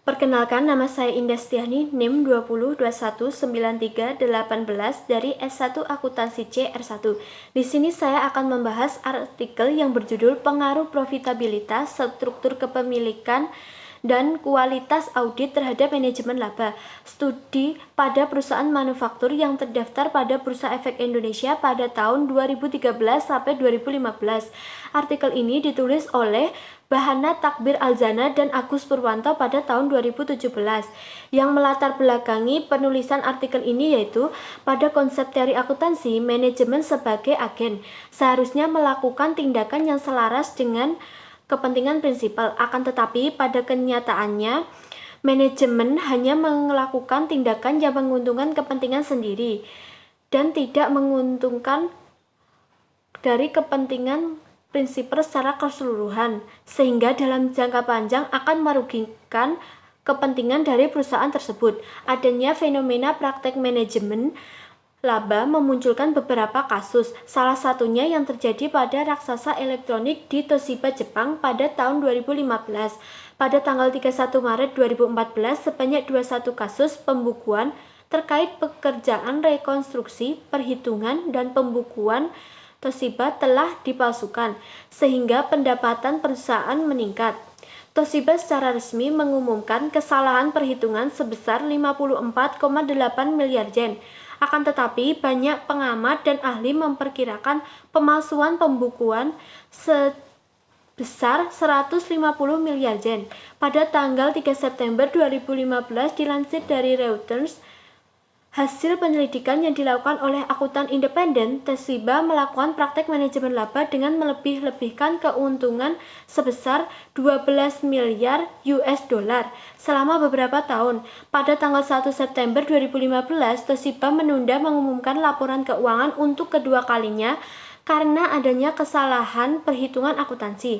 Perkenalkan, nama saya Indastiani, NIM 20219318 dari S1 Akuntansi C R1. Di sini saya akan membahas artikel yang berjudul Pengaruh Profitabilitas, Struktur Kepemilikan, dan Kualitas Audit Terhadap Manajemen Laba. Studi pada perusahaan manufaktur yang terdaftar pada Bursa Efek Indonesia pada tahun 2013 sampai 2015. Artikel ini ditulis oleh Bahana Takbir Alzana dan Agus Purwanto pada tahun 2017. Yang melatar belakangi penulisan artikel ini yaitu pada konsep teori akuntansi, manajemen sebagai agen seharusnya melakukan tindakan yang selaras dengan kepentingan prinsipal. Akan tetapi pada kenyataannya manajemen hanya melakukan tindakan yang menguntungkan kepentingan sendiri dan tidak menguntungkan dari kepentingan prinsipal secara keseluruhan, sehingga dalam jangka panjang akan merugikan kepentingan dari perusahaan tersebut. Adanya fenomena praktek manajemen laba memunculkan beberapa kasus, salah satunya yang terjadi pada raksasa elektronik di Toshiba Jepang pada tahun 2015. Pada tanggal 31 Maret 2014, sebanyak 21 kasus pembukuan terkait pekerjaan rekonstruksi, perhitungan, dan pembukuan Toshiba telah dipalsukan, sehingga pendapatan perusahaan meningkat. Toshiba secara resmi mengumumkan kesalahan perhitungan sebesar 54,8 miliar yen. Akan tetapi, banyak pengamat dan ahli memperkirakan pemalsuan pembukuan sebesar 150 miliar yen. Pada tanggal 3 September 2015 dilansir dari Reuters, hasil penyelidikan yang dilakukan oleh akuntan independen, Toshiba melakukan praktek manajemen laba dengan melebih-lebihkan keuntungan sebesar 12 miliar US dollar selama beberapa tahun. Pada tanggal 1 September 2015, Toshiba menunda mengumumkan laporan keuangan untuk kedua kalinya karena adanya kesalahan perhitungan akuntansi.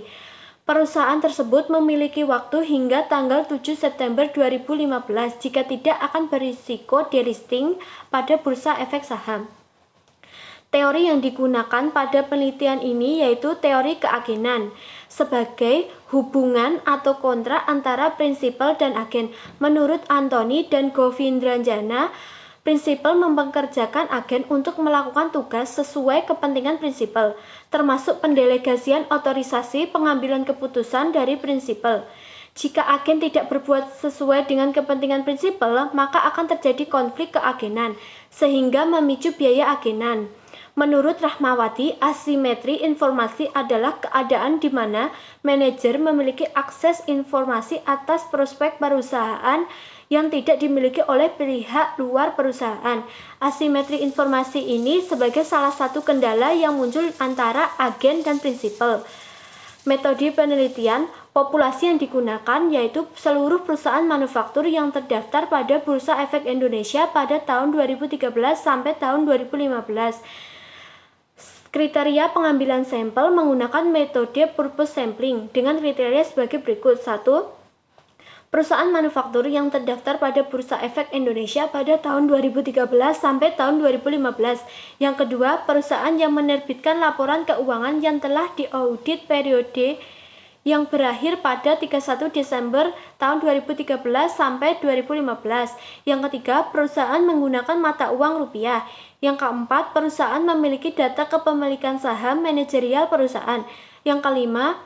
Perusahaan tersebut memiliki waktu hingga tanggal 7 September 2015, jika tidak akan berisiko delisting pada Bursa Efek Saham. Teori yang digunakan pada penelitian ini yaitu teori keagenan sebagai hubungan atau kontrak antara prinsipal dan agen. Menurut Anthony dan Govindranjana, prinsipal mempekerjakan agen untuk melakukan tugas sesuai kepentingan prinsipal, termasuk pendelegasian otorisasi pengambilan keputusan dari prinsipal. Jika agen tidak berbuat sesuai dengan kepentingan prinsipal, maka akan terjadi konflik keagenan, sehingga memicu biaya agenan. Menurut Rahmawati, asimetri informasi adalah keadaan di mana manajer memiliki akses informasi atas prospek perusahaan yang tidak dimiliki oleh pihak luar perusahaan. Asimetri informasi ini sebagai salah satu kendala yang muncul antara agen dan prinsipal. Metode penelitian populasi yang digunakan yaitu seluruh perusahaan manufaktur yang terdaftar pada Bursa Efek Indonesia pada tahun 2013 sampai tahun 2015. Kriteria pengambilan sampel menggunakan metode purpose sampling dengan kriteria sebagai berikut. 1. Perusahaan manufaktur yang terdaftar pada Bursa Efek Indonesia pada tahun 2013 sampai tahun 2015. Yang kedua, perusahaan yang menerbitkan laporan keuangan yang telah diaudit periode yang berakhir pada 31 Desember tahun 2013 sampai 2015. Yang ketiga, perusahaan menggunakan mata uang rupiah. Yang keempat, perusahaan memiliki data kepemilikan saham manajerial perusahaan. Yang kelima,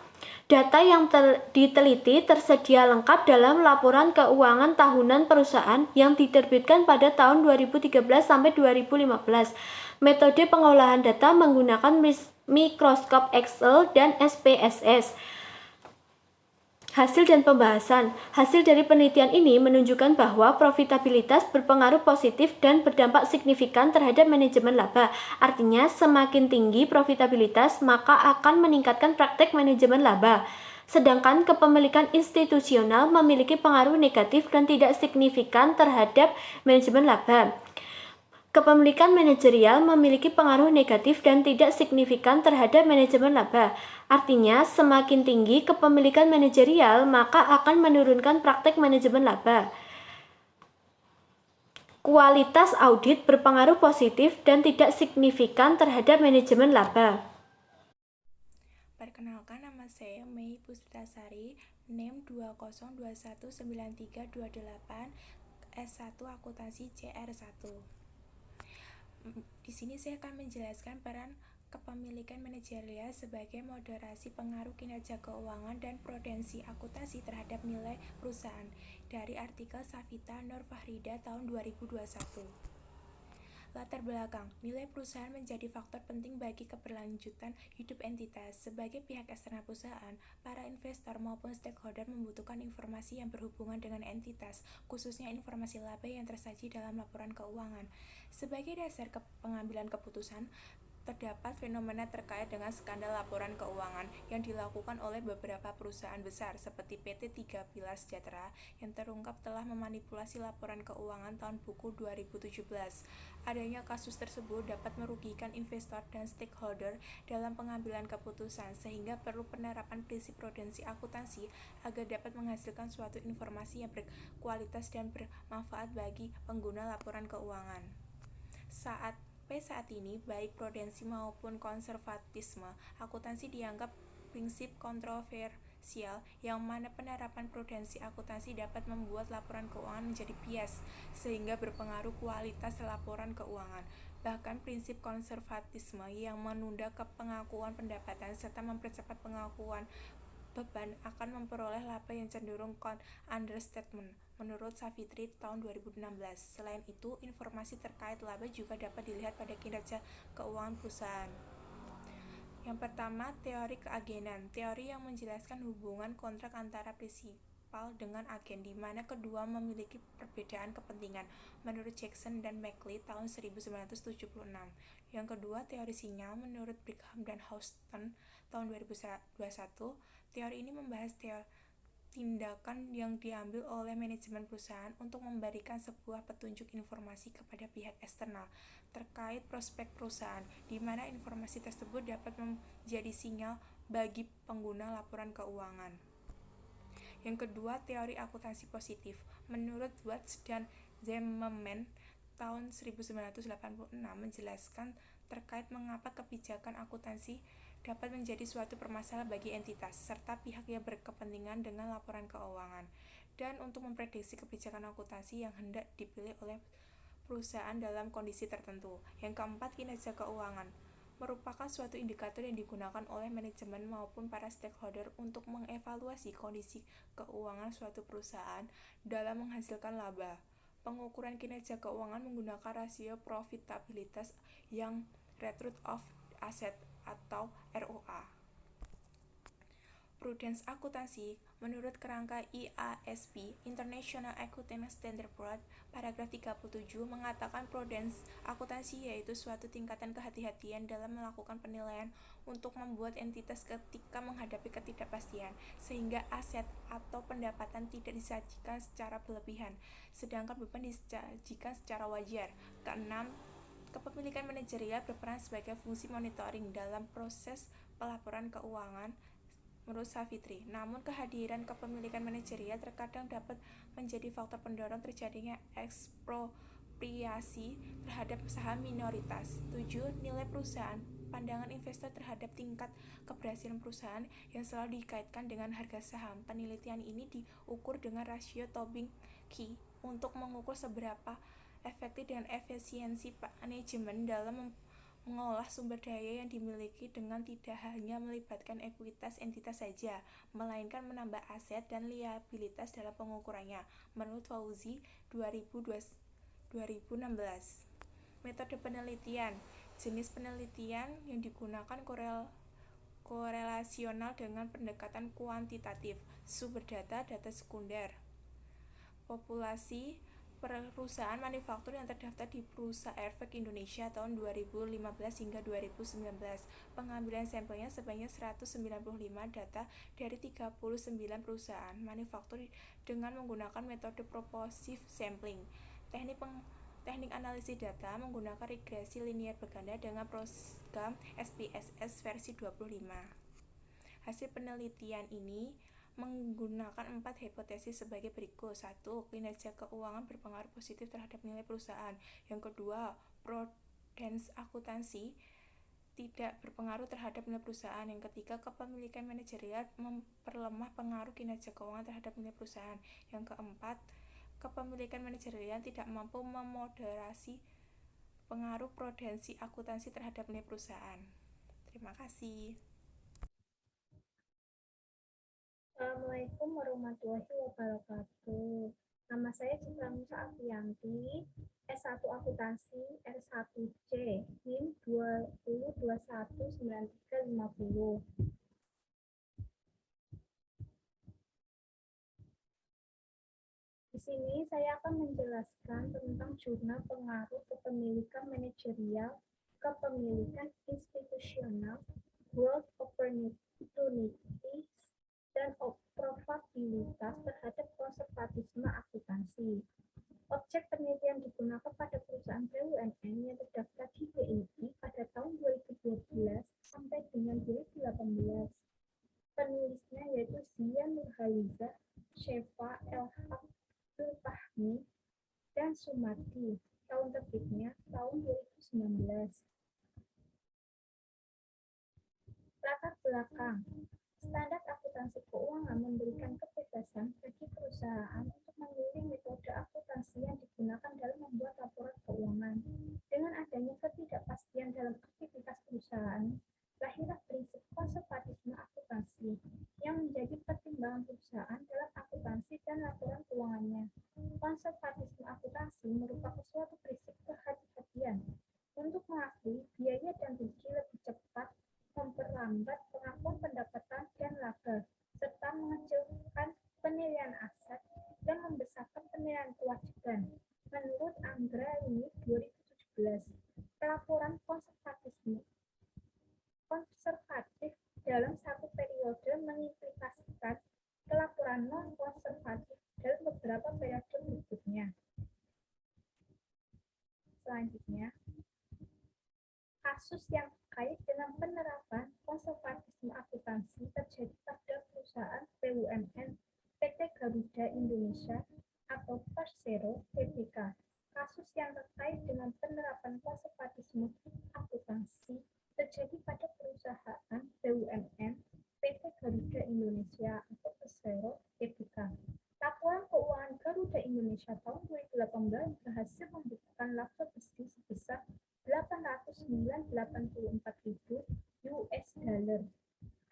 data yang diteliti tersedia lengkap dalam laporan keuangan tahunan perusahaan yang diterbitkan pada tahun 2013 sampai 2015. Metode pengolahan data menggunakan mikroskop Excel dan SPSS. Hasil dan pembahasan. Hasil dari penelitian ini menunjukkan bahwa profitabilitas berpengaruh positif dan berdampak signifikan terhadap manajemen laba. Artinya, semakin tinggi profitabilitas, maka akan meningkatkan praktek manajemen laba. Sedangkan kepemilikan institusional memiliki pengaruh negatif dan tidak signifikan terhadap manajemen laba. Kepemilikan manajerial memiliki pengaruh negatif dan tidak signifikan terhadap manajemen laba. Artinya, semakin tinggi kepemilikan manajerial, maka akan menurunkan praktek manajemen laba. Kualitas audit berpengaruh positif dan tidak signifikan terhadap manajemen laba. Perkenalkan, nama saya Mei Puspitasari NIM 202193288 S1 Akuntansi CR1. Di sini saya akan menjelaskan peran kepemilikan manajerial sebagai moderasi pengaruh kinerja keuangan dan prudensi akuntansi terhadap nilai perusahaan dari artikel Savita Nur Fahrida tahun 2021. Latar belakang, nilai perusahaan menjadi faktor penting bagi keberlanjutan hidup entitas. Sebagai pihak eksternal perusahaan, para investor maupun stakeholder membutuhkan informasi yang berhubungan dengan entitas, khususnya informasi laba yang tersaji dalam laporan keuangan. Sebagai dasar pengambilan keputusan, terdapat fenomena terkait dengan skandal laporan keuangan yang dilakukan oleh beberapa perusahaan besar seperti PT Tiga Pilar Sejahtera yang terungkap telah memanipulasi laporan keuangan tahun buku 2017. Adanya kasus tersebut dapat merugikan investor dan stakeholder dalam pengambilan keputusan, sehingga perlu penerapan prinsip prudensi akuntansi agar dapat menghasilkan suatu informasi yang berkualitas dan bermanfaat bagi pengguna laporan keuangan. Saat ini, baik prudensi maupun konservatisme akuntansi dianggap prinsip kontroversial, yang mana penerapan prudensi akuntansi dapat membuat laporan keuangan menjadi bias sehingga berpengaruh kualitas laporan keuangan. Bahkan prinsip konservatisme yang menunda pengakuan pendapatan serta mempercepat pengakuan beban akan memperoleh laba yang cenderung understatement, menurut Savitri tahun 2016. Selain itu, informasi terkait laba juga dapat dilihat pada kinerja keuangan perusahaan. Yang pertama, teori keagenan, teori yang menjelaskan hubungan kontrak antara prinsipal dengan agen, di mana kedua memiliki perbedaan kepentingan, menurut Jackson dan McLeod tahun 1976. Yang kedua, teori sinyal, menurut Brigham dan Houston tahun 2021. Teori ini membahas tindakan yang diambil oleh manajemen perusahaan untuk memberikan sebuah petunjuk informasi kepada pihak eksternal terkait prospek perusahaan, di mana informasi tersebut dapat menjadi sinyal bagi pengguna laporan keuangan. Yang kedua, teori akuntansi positif, menurut Watts dan Zimmerman tahun 1986 menjelaskan terkait mengapa kebijakan akuntansi dapat menjadi suatu permasalahan bagi entitas serta pihak yang berkepentingan dengan laporan keuangan, dan untuk memprediksi kebijakan akuntansi yang hendak dipilih oleh perusahaan dalam kondisi tertentu. Yang keempat, kinerja keuangan merupakan suatu indikator yang digunakan oleh manajemen maupun para stakeholder untuk mengevaluasi kondisi keuangan suatu perusahaan dalam menghasilkan laba. Pengukuran kinerja keuangan menggunakan rasio profitabilitas yang return of asset atau ROA. Prudence akuntansi, menurut kerangka IASB International Accounting Standard Board, paragraf 37 mengatakan prudence akuntansi yaitu suatu tingkatan kehati-hatian dalam melakukan penilaian untuk membuat entitas ketika menghadapi ketidakpastian, sehingga aset atau pendapatan tidak disajikan secara berlebihan, sedangkan beban disajikan secara wajar. Keenam, kepemilikan manajerial berperan sebagai fungsi monitoring dalam proses pelaporan keuangan, menurut Savitri. Namun kehadiran kepemilikan manajerial terkadang dapat menjadi faktor pendorong terjadinya ekspropriasi terhadap saham minoritas. 7. Nilai perusahaan, pandangan investor terhadap tingkat keberhasilan perusahaan yang selalu dikaitkan dengan harga saham. Penelitian ini diukur dengan rasio Tobin-Key untuk mengukur seberapa efektif dan efisiensi manajemen dalam mengolah sumber daya yang dimiliki dengan tidak hanya melibatkan ekuitas entitas saja, melainkan menambah aset dan liabilitas dalam pengukurannya, menurut Fauzi 2016. Metode penelitian, jenis penelitian yang digunakan korelasional dengan pendekatan kuantitatif, sumber data sekunder, populasi perusahaan manufaktur yang terdaftar di Bursa Efek Indonesia tahun 2015 hingga 2019. Pengambilan sampelnya sebanyak 195 data dari 39 perusahaan manufaktur dengan menggunakan metode proportive sampling. Teknik analisis data menggunakan regresi linear berganda dengan program SPSS versi 25. Hasil penelitian ini menggunakan 4 hipotesis sebagai berikut. 1. Kinerja keuangan berpengaruh positif terhadap nilai perusahaan. Yang kedua, prudence akuntansi tidak berpengaruh terhadap nilai perusahaan. Yang ketiga, kepemilikan manajerial memperlemah pengaruh kinerja keuangan terhadap nilai perusahaan. Yang keempat, kepemilikan manajerial tidak mampu memoderasi pengaruh prudensi akuntansi terhadap nilai perusahaan. Terima kasih. Assalamualaikum warahmatullahi wabarakatuh. Nama saya Citra Musa Afianti, S1 Akuntansi R1C, NIM 20219350. Di sini saya akan menjelaskan tentang jurnal pengaruh kepemilikan manajerial, kepemilikan institusional, growth opportunities, dan probabilitas terhadap konservatisme akuntansi. Objek penelitian digunakan pada perusahaan BUMN yang terdaftar di BII pada tahun 2012 sampai dengan 2018. Penulisnya yaitu Zia Nurhaliza, Shefa Elhaq, Fahmi, dan Sumardi. Tahun terbitnya tahun 2019. Latar belakang. Standar akuntansi keuangan memberikan kebebasan bagi perusahaan untuk memilih metode akuntansi yang digunakan dalam membuat laporan keuangan. Dengan adanya ketidakpastian dalam aktivitas perusahaan, lahirlah prinsip konservatisme akuntansi yang menjadi pertimbangan perusahaan dalam akuntansi dan laporan keuangannya. Konservatisme akuntansi merupakan suatu prinsip kehati-hatian untuk mengakui biaya dan rugi lebih cepat, memperlambat pengakuan pendapatan dan laba, serta mengecilkan penilaian aset dan membesarkan penilaian kewajiban. Menurut Anggraini 2017, pelaporan konservatif dalam satu periode mengimplikasikan pelaporan non-konservatif dalam beberapa periode berikutnya. Selanjutnya, kasus yang terkait dengan penerapan konservatisme akuntansi terjadi pada perusahaan BUMN PT Garuda Indonesia atau Persero Tbk. Kasus yang terkait dengan penerapan konservatisme akuntansi terjadi pada perusahaan BUMN PT Garuda Indonesia atau Persero Tbk. Laporan keuangan Garuda Indonesia tahun 2018 berhasil membuktikan laba bersih sebesar 884.000 US dollar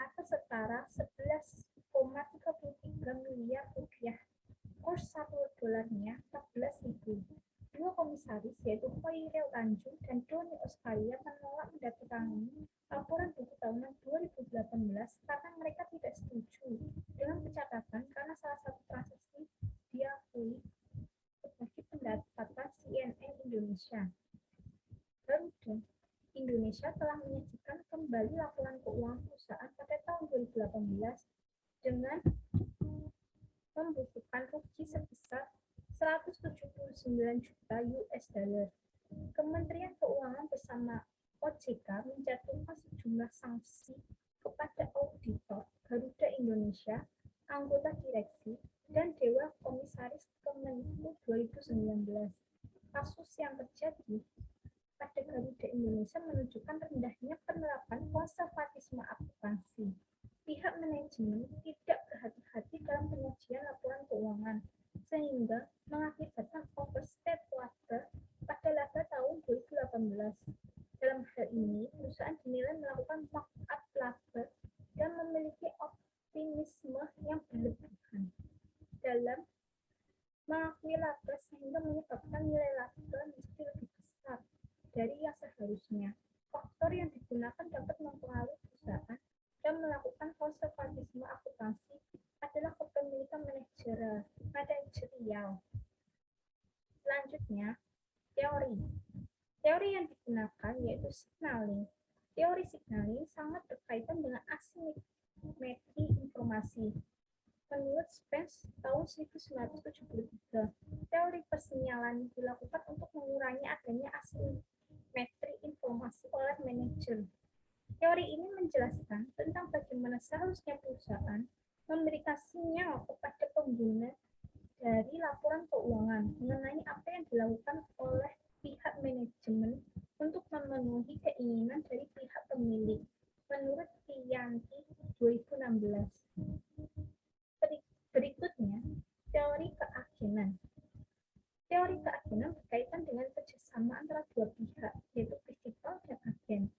atau setara 11,33 miliar rupiah. Kurs 1 dolarnya 14.000. Dua komisaris yaitu Hoiril Tanjung dan Doni Oskaria menolak mendatangani laporan buku tahunan 2018 karena mereka tidak setuju dengan pencatatan karena salah satu transaksi diakui sebagai pendapatan CNN Indonesia. Garuda Indonesia telah menyajikan kembali laporan keuangan perusahaan pada tahun 2018 dengan membukukan rugi sebesar 179 juta US dollar. Kementerian Keuangan bersama OJK menjatuhkan sejumlah sanksi kepada auditor Garuda Indonesia, anggota direksi, dan Dewan Komisaris Kemenku 2019. Kasus yang terjadi pada Garuda Indonesia menunjukkan rendahnya penerapan konservatisme akuntansi. Pihak manajemen tidak berhati-hati dalam penyajian laporan keuangan, sehingga mengakibatkan overstate laba pada laba tahun 2018. Dalam hal ini, perusahaan dinilai melakukan markup laba dan memiliki optimisme yang berlebihan dalam mengakui laba sehingga menyebabkan nilai laba menjadi lebih besar dari yang seharusnya. Faktor yang digunakan dapat mempengaruhi perusahaan dan melakukan konservatisme akuntansi adalah kepemilikan manajerial. Selanjutnya, teori. Teori yang digunakan yaitu signaling. Teori signaling sangat berkaitan dengan asimetri informasi. Menurut Spence tahun 1973, teori persinyalan dilakukan untuk mengurangi adanya asimetri informasi oleh manajer. Teori ini menjelaskan tentang bagaimana seharusnya perusahaan memberikan sinyal kepada pengguna dari laporan keuangan mengenai apa yang dilakukan oleh pihak manajemen untuk memenuhi keinginan dari pihak pemilik. Menurut Tianti 2016. Berikutnya, teori keagenan. Teori keagenan berkaitan dengan kerjasama antara dua pihak, yaitu prinsipal dan agen.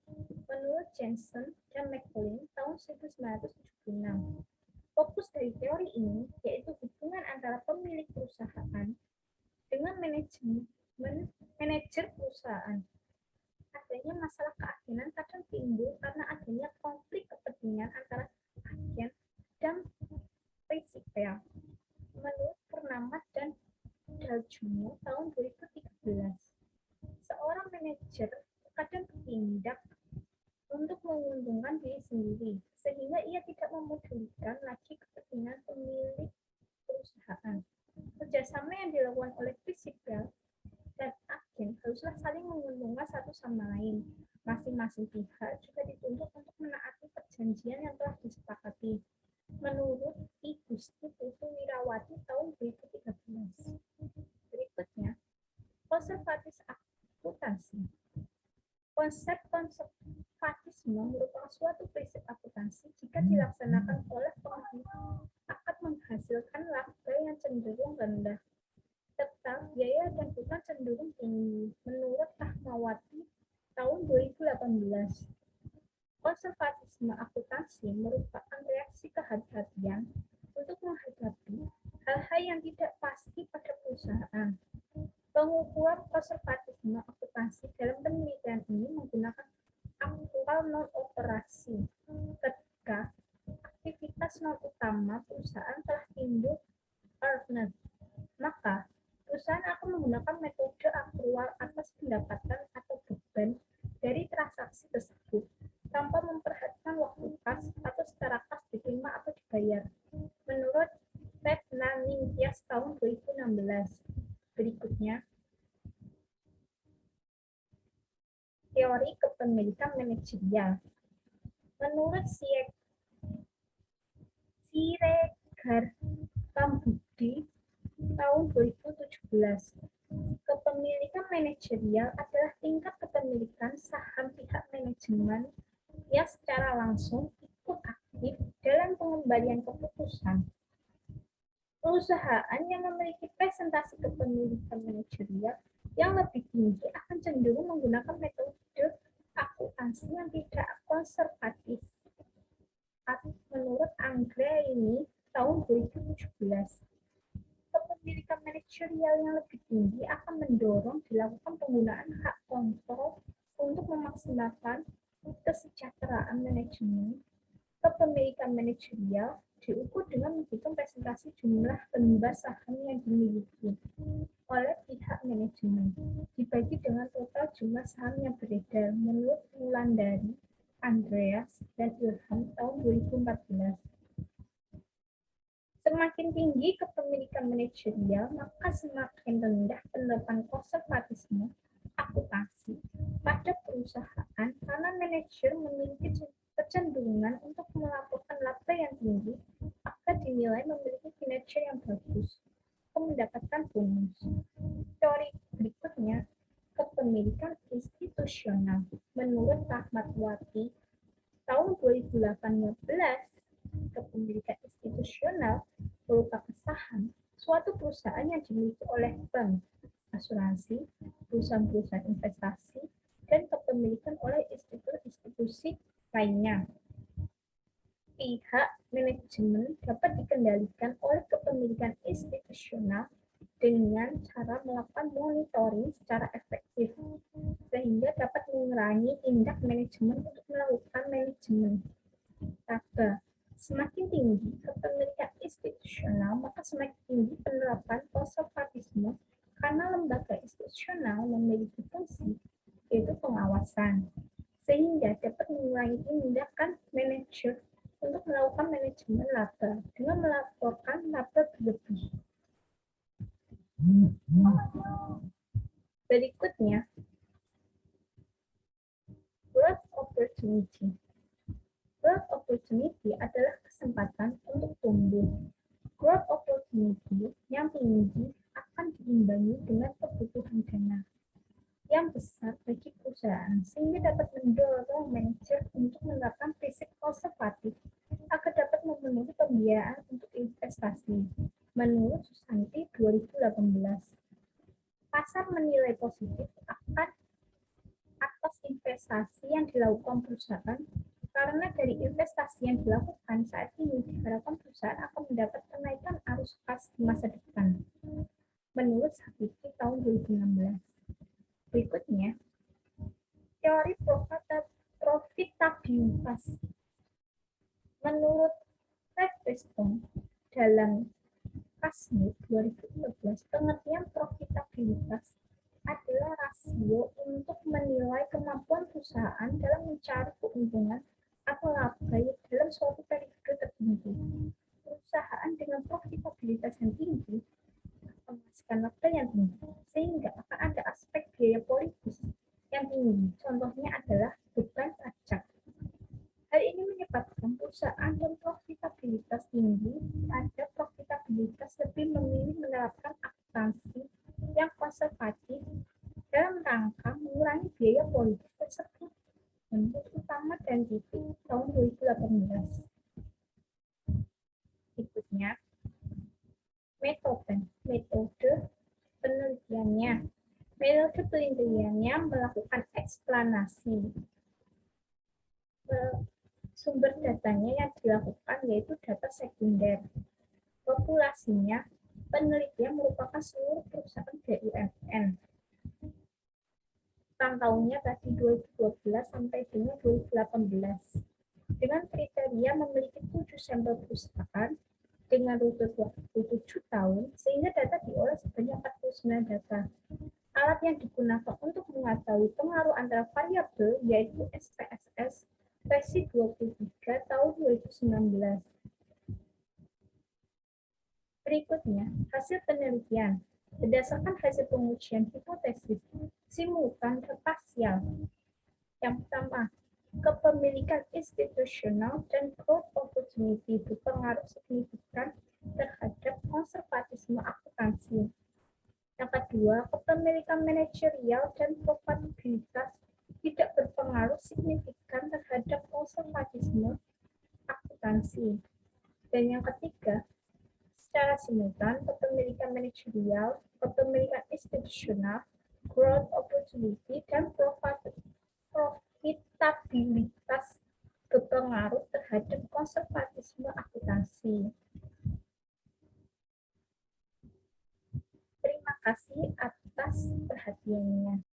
Menurut Jensen dan McLean tahun 1976. Fokus dari teori ini yaitu hubungan antara pemilik perusahaan dengan manajer perusahaan. Adanya masalah keagenan kadang timbul karena adanya konflik kepentingan antara agen dan prinsipal. Menurut Purnamat dan Daljumo tahun 2013, seorang manajer kadang bertindak untuk menguntungkan diri sendiri, sehingga ia tidak memedulikan lagi kepentingan pemilik perusahaan. Kerjasama yang dilakukan oleh prinsipal dan agen haruslah saling menguntungkan satu sama lain. Masing-masing pihak juga dituntut untuk menaati perjanjian yang telah disepakati. Menurut I Gusti Putu Wirawati tahun 2013. Berikutnya, konservatis akuntansi. Konsep konservatisme merupakan suatu prinsip akuntansi jika dilaksanakan oleh penghuni akan menghasilkan laba yang cenderung rendah, serta biaya dan hutang cenderung tinggi. Menurut Rahmawati tahun 2018. Konservatisme akuntansi merupakan reaksi kehati-hatian untuk menghadapi hal-hal yang tidak pasti pada perusahaan. Pengukuran konservatisme akuntansi dalam penelitian ini menggunakan aktual non-operasi. Ketika aktivitas non-utama perusahaan telah timbul earned, maka perusahaan akan menggunakan metode aktual atas pendapatan atau beban dari transaksi tersebut tanpa memperhatikan waktu kas atau secara kas diterima atau dibayar. Menurut Ted Nanias tahun 2016. Berikutnya, teori kepemilikan manajerial. Menurut Siregar Pambudi tahun 2017, kepemilikan manajerial adalah tingkat kepemilikan saham pihak manajemen yang secara langsung ikut aktif dalam pengembalian keputusan. Perusahaan yang memiliki presentasi kepemilikan manajerial yang lebih tinggi akan cenderung menggunakan metode akuntansi yang tidak konservatif. Menurut Anggraini tahun 2017, kepemilikan manajerial yang lebih tinggi akan mendorong dilakukan penggunaan hak kontrol untuk memaksimalkan kesejahteraan manajemen. Kepemilikan manajerial diukur dengan menghitung presentasi jumlah lembar saham yang dimiliki oleh pihak manajemen dibagi dengan total jumlah saham yang beredar. Menurut Wulandari, Andreas, dan Ilham tahun 2014. Semakin tinggi kepemilikan manajerial, maka semakin rendah penerapan konservatisme akuntansi pada perusahaan karena manajer memiliki kecenderungan untuk melaporkan laba yang tinggi agar dinilai memiliki kinerja yang bagus atau mendapatkan bonus. Teori berikutnya, kepemilikan institusional. Menurut Rahmatwati tahun 2018, kepemilikan institusional berupa saham suatu perusahaan yang dimiliki oleh bank, asuransi, perusahaan-perusahaan investasi, dan kepemilikan oleh institusi lainnya. Pihak manajemen dapat dikendalikan oleh kepemilikan institusional dengan cara melakukan monitoring secara efektif, sehingga dapat mengurangi tindak manajemen untuk melakukan manajemen laba. Semakin tinggi kepemilikan institusional, maka semakin tinggi penerapan konservatisme karena lembaga institusional memiliki fungsi yaitu pengawasan, sehingga dapat mengurangi tindakan manajer untuk melakukan manajemen laba dengan melaporkan laba berlebih. Berikutnya, growth opportunity. Growth opportunity adalah kesempatan untuk tumbuh. Growth opportunity yang tinggi akan diimbangi dengan kebutuhan dana yang besar bagi perusahaan perusahaan, sehingga dapat mendorong manajer untuk menerapkan prinsip konservatif agar dapat memenuhi pembiayaan untuk investasi. Menurut Susanti 2018, pasar menilai positif atas investasi yang dilakukan perusahaan karena dari investasi yang dilakukan saat ini diharapkan perusahaan akan mendapat kenaikan arus kas di masa depan. Menurut Sapiti tahun 2016. Berikutnya, teori profitabilitas. Menurut Redstone dalam Kasmi 2014, pengertian profitabilitas adalah rasio untuk menilai kemampuan perusahaan dalam mencari keuntungan atau laba dalam suatu periode tertentu. Perusahaan dengan profitabilitas yang tinggi menghasilkan laba yang tinggi, sehingga akan ada aspek biaya politis yang tinggi. Contohnya adalah beban pajak. Hal ini menyebabkan perusahaan dan profitabilitas tinggi pada profitabilitas lebih memilih menerapkan akuntansi yang konservatif dalam rangka mengurangi biaya politis tersebut. Menurut Utama dan Titik tahun 2018. Berikutnya, metode penelitiannya. Metode penelitiannya melakukan eksplanasi. Sumber datanya yang dilakukan yaitu data sekunder. Populasinya, penelitian merupakan seluruh perusahaan BUMN. Tahunnya tadi 2012 sampai dengan 2018. Dengan kriteria memiliki 7 sampel perusahaan dengan rute 27 tahun, sehingga data diolah sebanyak 49 data. Alat yang digunakan untuk mengetahui pengaruh antara variabel yaitu SPSS versi 23 tahun 2019. Berikutnya, hasil penelitian. Berdasarkan hasil pengujian hipotesis, simultan dan parsial. Yang pertama, kepemilikan institusional dan growth opportunity berpengaruh signifikan terhadap konservatisme akuntansi. Yang kedua, kepemilikan manajerial dan profitabilitas tidak berpengaruh signifikan terhadap konservatisme akuntansi. Dan yang ketiga, secara simultan, kepemilikan manajerial, kepemilikan institusional, growth opportunity, dan profitabilitas berpengaruh terhadap konservatisme akuntansi. Terima kasih atas perhatiannya.